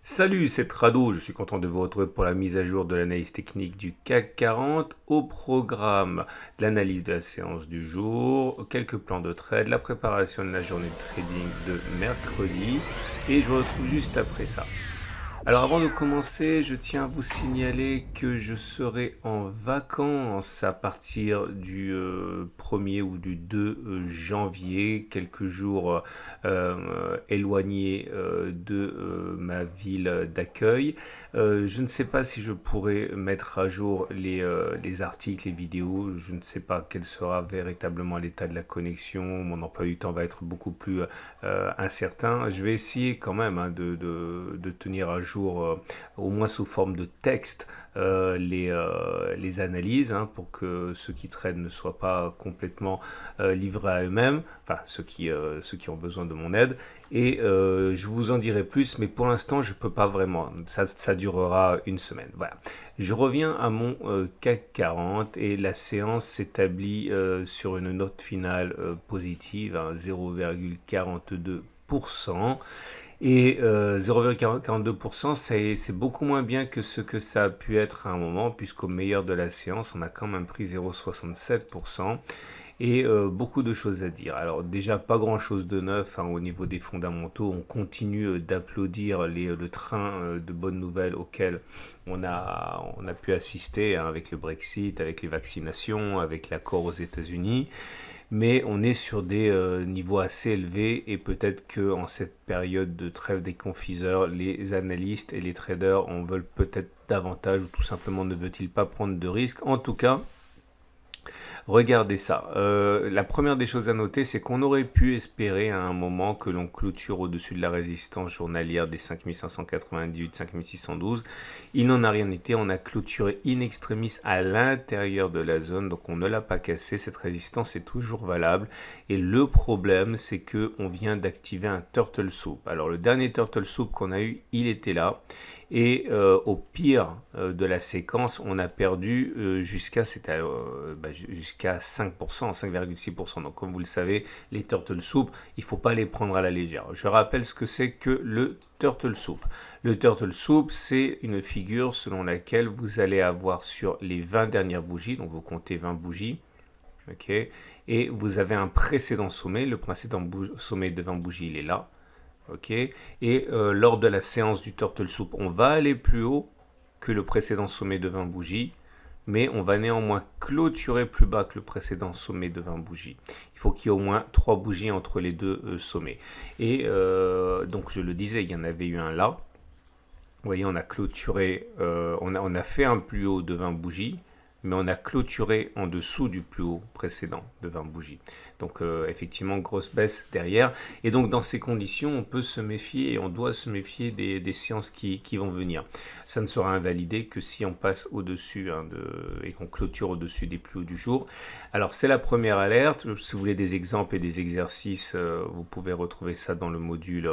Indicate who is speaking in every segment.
Speaker 1: Salut, c'est Trado, je suis content de vous retrouver pour la mise à jour de l'analyse technique du CAC 40 au programme de l'analyse de la séance du jour, quelques plans de trade, la préparation de la journée de trading de mercredi et je vous retrouve juste après ça. Alors avant de commencer, je tiens à vous signaler que je serai en vacances à partir du 1er ou du 2 janvier, quelques jours éloignés de ma ville d'accueil. Je ne sais pas si je pourrai mettre à jour les articles, les vidéos, je ne sais pas quel sera véritablement l'état de la connexion, mon emploi du temps va être beaucoup plus incertain. Je vais essayer quand même de tenir à jour au moins sous forme de texte les analyses pour que ceux qui traitent ne soient pas complètement livrés à eux-mêmes, enfin ceux qui ont besoin de mon aide. Et je vous en dirai plus, mais pour l'instant je peux pas vraiment, ça durera une semaine. Voilà. Je reviens à mon CAC 40 et la séance s'établit sur une note finale positive, 0,42%. Et 0,42%, c'est beaucoup moins bien que ce que ça a pu être à un moment, puisqu'au meilleur de la séance, on a quand même pris 0,67%. Et beaucoup de choses à dire. Alors déjà, pas grand-chose de neuf au niveau des fondamentaux. On continue d'applaudir le train de bonnes nouvelles auquel on a pu assister avec le Brexit, avec les vaccinations, avec l'accord aux États-Unis. Mais on est sur des niveaux assez élevés et peut-être qu'en cette période de trêve des confiseurs, les analystes et les traders en veulent peut-être davantage ou tout simplement ne veulent-ils pas prendre de risques. En tout cas, regardez ça. La première des choses à noter, c'est qu'on aurait pu espérer à un moment que l'on clôture au-dessus de la résistance journalière des 5598, 5612. Il n'en a rien été. On a clôturé in extremis à l'intérieur de la zone, donc on ne l'a pas cassé. Cette résistance est toujours valable. Et le problème, c'est que on vient d'activer un turtle soup. Alors le dernier turtle soup qu'on a eu, il était là. Et au pire de la séquence, on a perdu jusqu'à 5%, 5,6%. Donc comme vous le savez, les turtle soup, il ne faut pas les prendre à la légère. Je rappelle ce que c'est que le turtle soup. Le turtle soup, c'est une figure selon laquelle vous allez avoir sur les 20 dernières bougies, donc vous comptez 20 bougies, ok, et vous avez un précédent sommet. Le précédent sommet de 20 bougies, il est là. Ok, et lors de la séance du turtle soup, on va aller plus haut que le précédent sommet de 20 bougies, mais on va néanmoins clôturer plus bas que le précédent sommet de 20 bougies. Il faut qu'il y ait au moins 3 bougies entre les deux sommets. Et donc je le disais, il y en avait eu un là. Vous voyez, on a clôturé, on a fait un plus haut de 20 bougies, mais on a clôturé en dessous du plus haut précédent de 20 bougies. Donc effectivement, grosse baisse derrière. Et donc dans ces conditions, on peut se méfier et on doit se méfier des séances qui vont venir. Ça ne sera invalidé que si on passe au-dessus et qu'on clôture au-dessus des plus hauts du jour. Alors c'est la première alerte. Si vous voulez des exemples et des exercices, vous pouvez retrouver ça dans le module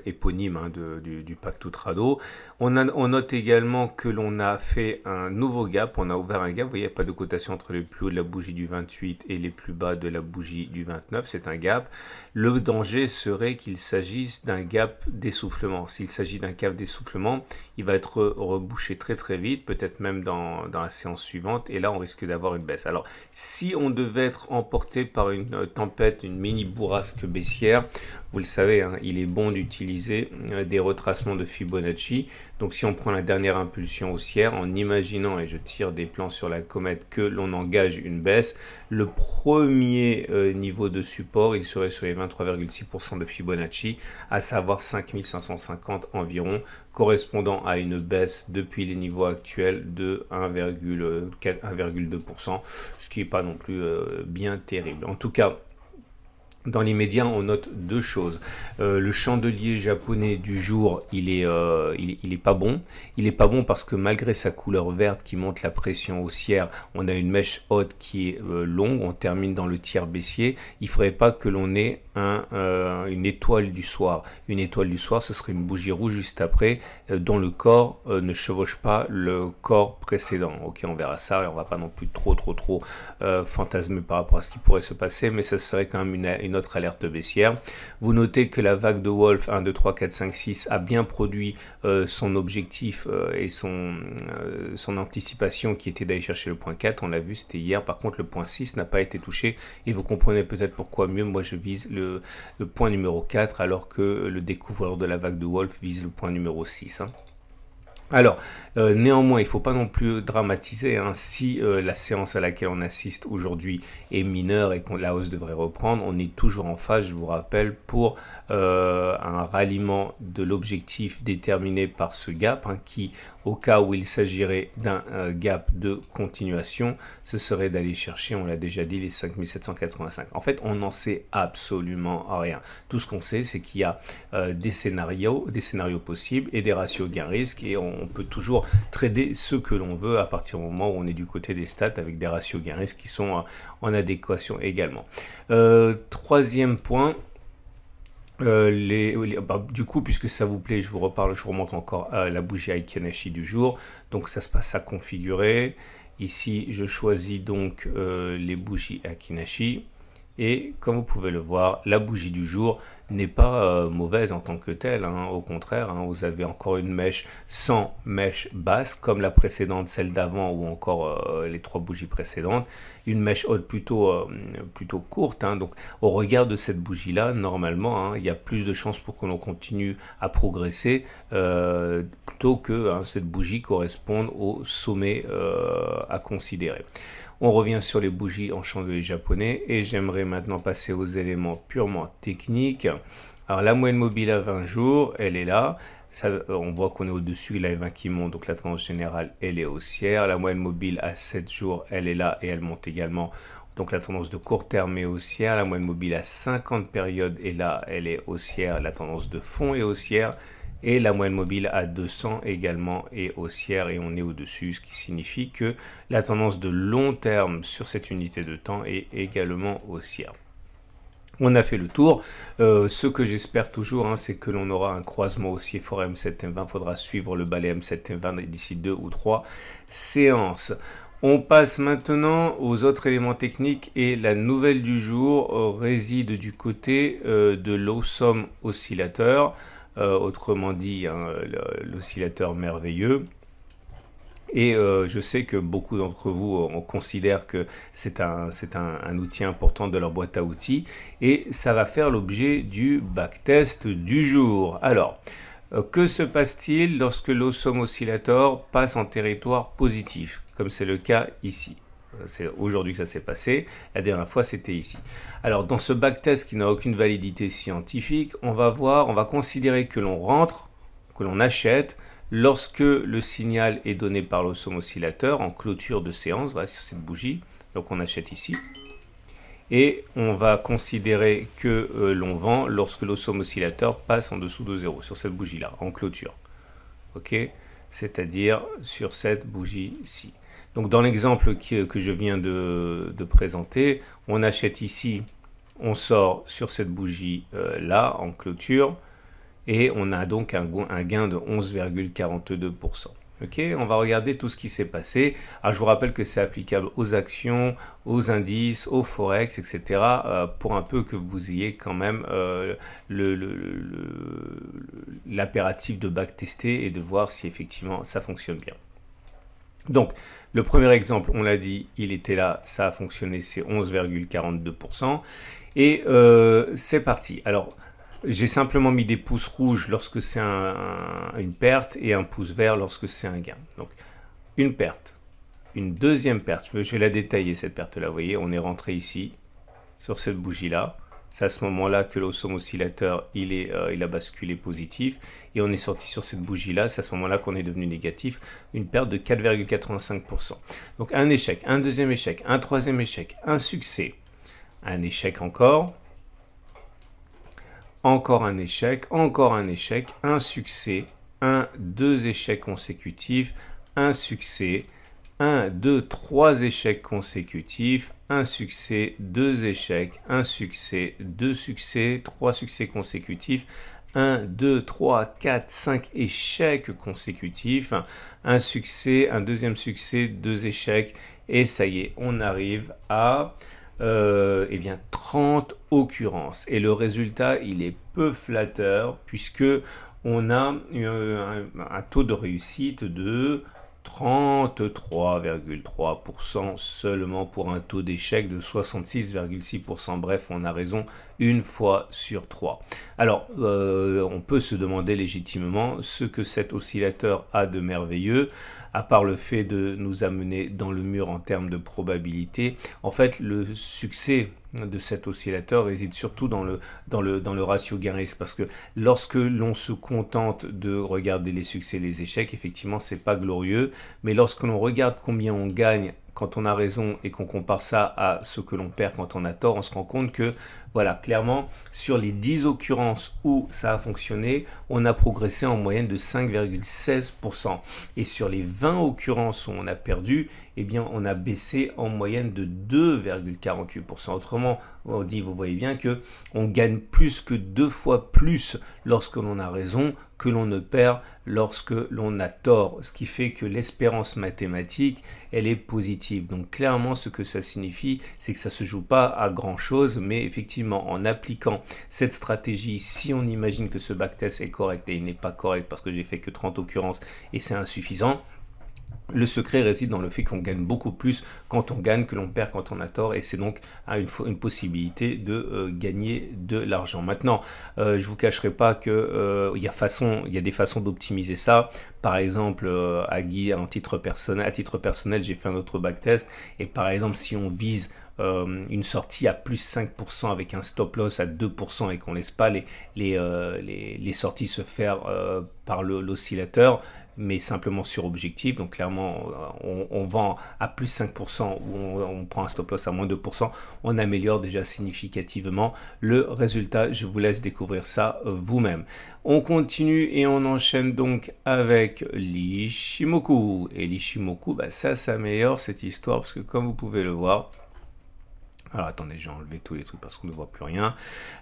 Speaker 1: éponyme du Pacto Trado. On note également que l'on a fait un nouveau gap, on a ouvert un gap, vous voyez, il n'y a pas de cotation entre les plus hauts de la bougie du 28 et les plus bas de la bougie du 29, c'est un gap. Le danger serait qu'il s'agisse d'un gap d'essoufflement. S'il s'agit d'un gap d'essoufflement, il va être rebouché très très vite, peut-être même dans la séance suivante, et là on risque d'avoir une baisse. Alors, si on devait être emporté par une tempête, une mini bourrasque baissière, vous le savez, il est bon d'utiliser des retracements de Fibonacci. Donc si on prend la dernière impulsion haussière, en imaginant, et je tire des plans sur la comète, que l'on engage une baisse, le premier niveau de support, il serait sur les 23,6% de Fibonacci, à savoir 5550 environ, correspondant à une baisse depuis les niveaux actuels de 1,2%, ce qui n'est pas non plus bien terrible. En tout cas, dans l'immédiat, on note deux choses. Le chandelier japonais du jour, il est pas bon. Il est pas bon parce que malgré sa couleur verte qui montre la pression haussière, on a une mèche haute qui est longue. On termine dans le tiers baissier. Il faudrait pas que l'on ait une étoile du soir. Une étoile du soir, ce serait une bougie rouge juste après, dont le corps ne chevauche pas le corps précédent. Ok, on verra ça et on va pas non plus trop fantasmer par rapport à ce qui pourrait se passer, mais ça serait quand même une notre alerte baissière. Vous notez que la vague de Wolf 1, 2, 3, 4, 5, 6 a bien produit son objectif et son anticipation qui était d'aller chercher le point 4. On l'a vu, c'était hier. Par contre, le point 6 n'a pas été touché et vous comprenez peut-être pourquoi mieux. Moi, je vise le point numéro 4 alors que le découvreur de la vague de Wolf vise le point numéro 6. Alors, néanmoins, il ne faut pas non plus dramatiser, hein. Si la séance à laquelle on assiste aujourd'hui est mineure et que la hausse devrait reprendre, on est toujours en phase, je vous rappelle, pour un ralliement de l'objectif déterminé par ce gap, hein, qui, au cas où il s'agirait d'un gap de continuation, ce serait d'aller chercher, on l'a déjà dit, les 5785. En fait, on n'en sait absolument rien. Tout ce qu'on sait, c'est qu'il y a des scénarios possibles et des ratios gain-risque, et on peut toujours trader ce que l'on veut à partir du moment où on est du côté des stats avec des ratios gain-risque qui sont en adéquation également. Troisième point, du coup, puisque ça vous plaît, je vous remonte encore à la bougie Aiki du jour. Donc ça se passe à configurer. Ici, je choisis donc les bougies Aiki. Et comme vous pouvez le voir, la bougie du jour n'est pas mauvaise en tant que telle, hein. Au contraire, hein, vous avez encore une mèche sans mèche basse, comme la précédente, celle d'avant, ou encore les trois bougies précédentes. Une mèche haute plutôt courte, hein. Donc au regard de cette bougie-là, normalement, hein, il y a plus de chances pour que l'on continue à progresser, plutôt que cette bougie corresponde au sommet à considérer. On revient sur les bougies en chandelier japonais et j'aimerais maintenant passer aux éléments purement techniques. Alors la moyenne mobile à 20 jours, elle est là. Ça, on voit qu'on est au-dessus, la 20 qui monte, donc la tendance générale, elle est haussière. La moyenne mobile à 7 jours, elle est là et elle monte également. Donc la tendance de court terme est haussière. La moyenne mobile à 50 périodes est là, elle est haussière. La tendance de fond est haussière. Et la moyenne mobile à 200 également est haussière et on est au-dessus, ce qui signifie que la tendance de long terme sur cette unité de temps est également haussière. On a fait le tour. Ce que j'espère toujours, hein, c'est que l'on aura un croisement haussier fort M7 M20. Il faudra suivre le balai M7 M20 d'ici 2 ou 3 séances. On passe maintenant aux autres éléments techniques et la nouvelle du jour réside du côté de l'Awesome oscillateur. Autrement dit, hein, l'oscillateur merveilleux. Et je sais que beaucoup d'entre vous considèrent que c'est un outil important de leur boîte à outils. Et ça va faire l'objet du backtest du jour. Alors, que se passe-t-il lorsque l'Awesome oscillator passe en territoire positif, comme c'est le cas ici? C'est aujourd'hui que ça s'est passé, la dernière fois c'était ici. Alors dans ce backtest qui n'a aucune validité scientifique, on va considérer que l'on rentre, que l'on achète, lorsque le signal est donné par l'Awesome oscillateur en clôture de séance, voilà, sur cette bougie, donc on achète ici. Et on va considérer que l'on vend lorsque l'Awesome oscillateur passe en dessous de 0, sur cette bougie-là, en clôture. Ok, c'est-à-dire sur cette bougie-ci. Donc dans l'exemple que je viens de présenter, on achète ici, on sort sur cette bougie là en clôture et on a donc un gain de 11,42%. Ok, on va regarder tout ce qui s'est passé. Alors je vous rappelle que c'est applicable aux actions, aux indices, aux forex, etc. Pour un peu que vous ayez quand même l'impératif de backtester et de voir si effectivement ça fonctionne bien. Donc, le premier exemple, on l'a dit, il était là, ça a fonctionné, c'est 11,42%. Et c'est parti. Alors, j'ai simplement mis des pouces rouges lorsque c'est une perte et un pouce vert lorsque c'est un gain. Donc, une perte, une deuxième perte. Je vais la détailler, cette perte-là. Vous voyez, on est rentré ici, sur cette bougie-là. C'est à ce moment-là que l'Awesome oscillateur, il a basculé positif. Et on est sorti sur cette bougie-là. C'est à ce moment-là qu'on est devenu négatif. Une perte de 4,85%. Donc un échec, un deuxième échec, un troisième échec, un succès. Un échec encore. Encore un échec, un succès. Deux échecs consécutifs, un succès. 1, 2, 3 échecs consécutifs, un succès, 2 échecs, un succès, 2 succès, 3 succès consécutifs, 1, 2, 3, 4, 5 échecs consécutifs, un succès, un deuxième succès, 2 échecs, et ça y est, on arrive à eh bien 30 occurrences. Et le résultat, il est peu flatteur puisque on a un taux de réussite de 33,3% seulement pour un taux d'échec de 66,6%. Bref, on a raison une fois sur 3. Alors, on peut se demander légitimement ce que cet oscillateur a de merveilleux, à part le fait de nous amener dans le mur en termes de probabilité. En fait, le succès de cet oscillateur réside surtout dans le ratio gain-risque, parce que lorsque l'on se contente de regarder les succès et les échecs, effectivement, c'est pas glorieux, mais lorsque l'on regarde combien on gagne quand on a raison et qu'on compare ça à ce que l'on perd quand on a tort, on se rend compte que, voilà, clairement, sur les 10 occurrences où ça a fonctionné, on a progressé en moyenne de 5,16%. Et sur les 20 occurrences où on a perdu, eh bien, on a baissé en moyenne de 2,48%. Autrement, on dit, vous voyez bien que on gagne plus que 2 fois plus lorsque l'on a raison que l'on ne perd lorsque l'on a tort. Ce qui fait que l'espérance mathématique, elle est positive. Donc clairement, ce que ça signifie, c'est que ça ne se joue pas à grand chose, mais effectivement, en appliquant cette stratégie, si on imagine que ce backtest est correct et il n'est pas correct parce que j'ai fait que 30 occurrences et c'est insuffisant, le secret réside dans le fait qu'on gagne beaucoup plus quand on gagne que l'on perd quand on a tort, et c'est donc une possibilité de gagner de l'argent. Maintenant, je vous cacherai pas que il y a des façons d'optimiser ça. Par exemple, à titre personnel, j'ai fait un autre backtest, et par exemple, si on vise une sortie à plus 5% avec un stop loss à 2% et qu'on laisse pas les sorties se faire par l'oscillateur, mais simplement sur objectif, donc clairement on vend à plus 5% ou on prend un stop loss à moins 2%, on améliore déjà significativement le résultat. Je vous laisse découvrir ça vous-même. On continue et on enchaîne donc avec l'Ishimoku. Et l'Ishimoku, ça s'améliore cette histoire parce que comme vous pouvez le voir, alors attendez, j'ai enlevé tous les trucs parce qu'on ne voit plus rien.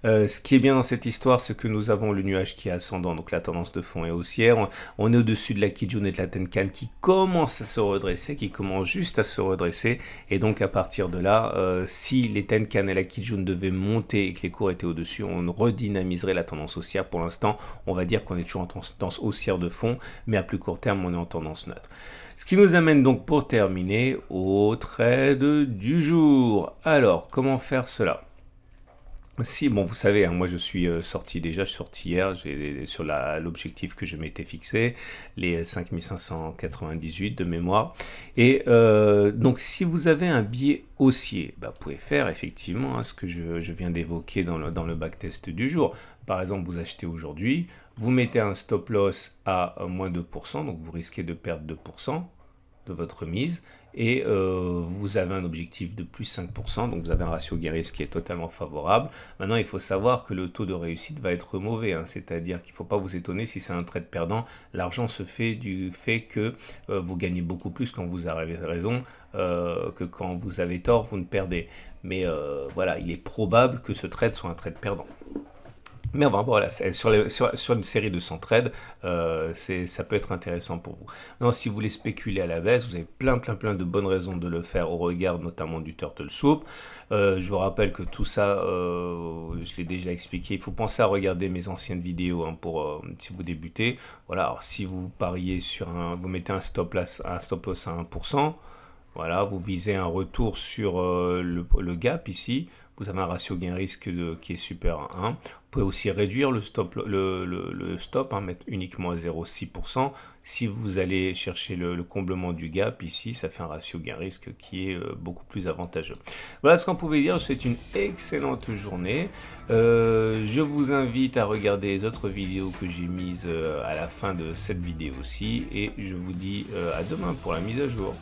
Speaker 1: Ce qui est bien dans cette histoire, c'est que nous avons le nuage qui est ascendant, donc la tendance de fond est haussière. On est au-dessus de la Kijun et de la Tenkan qui commence à se redresser, qui commence juste à se redresser. Et donc à partir de là, si les Tenkan et la Kijun devaient monter et que les cours étaient au-dessus, on redynamiserait la tendance haussière. Pour l'instant, on va dire qu'on est toujours en tendance haussière de fond, mais à plus court terme, on est en tendance neutre. Ce qui nous amène donc pour terminer au trade du jour. Alors, comment faire cela? Si, bon, vous savez, moi je suis sorti hier, sur l'objectif que je m'étais fixé, les 5598 de mémoire. Et donc, si vous avez un biais haussier, vous pouvez faire effectivement ce que je viens d'évoquer dans le backtest du jour. Par exemple, vous achetez aujourd'hui, vous mettez un stop loss à moins 2%, donc vous risquez de perdre 2% de votre mise, et vous avez un objectif de plus 5%, donc vous avez un ratio gain-risque qui est totalement favorable. Maintenant, il faut savoir que le taux de réussite va être mauvais, c'est-à-dire qu'il ne faut pas vous étonner si c'est un trade perdant. L'argent se fait du fait que vous gagnez beaucoup plus quand vous avez raison que quand vous avez tort, vous ne perdez. Mais voilà, il est probable que ce trade soit un trade perdant. Mais enfin, voilà, sur une série de 100 trades, ça peut être intéressant pour vous. Maintenant, si vous voulez spéculer à la baisse, vous avez plein de bonnes raisons de le faire au regard notamment du Turtle Soup. Je vous rappelle que tout ça, je l'ai déjà expliqué. Il faut penser à regarder mes anciennes vidéos pour si vous débutez. Voilà, alors, si vous pariez sur vous mettez un stop loss à 1%. Voilà, vous visez un retour sur le gap ici. Vous avez un ratio gain-risque qui est supérieur à 1. Vous pouvez aussi réduire le stop, mettre uniquement à 0,6%. Si vous allez chercher le comblement du gap, ici, ça fait un ratio gain-risque qui est beaucoup plus avantageux. Voilà ce qu'on pouvait dire. C'est une excellente journée. Je vous invite à regarder les autres vidéos que j'ai mises à la fin de cette vidéo aussi. Et je vous dis à demain pour la mise à jour.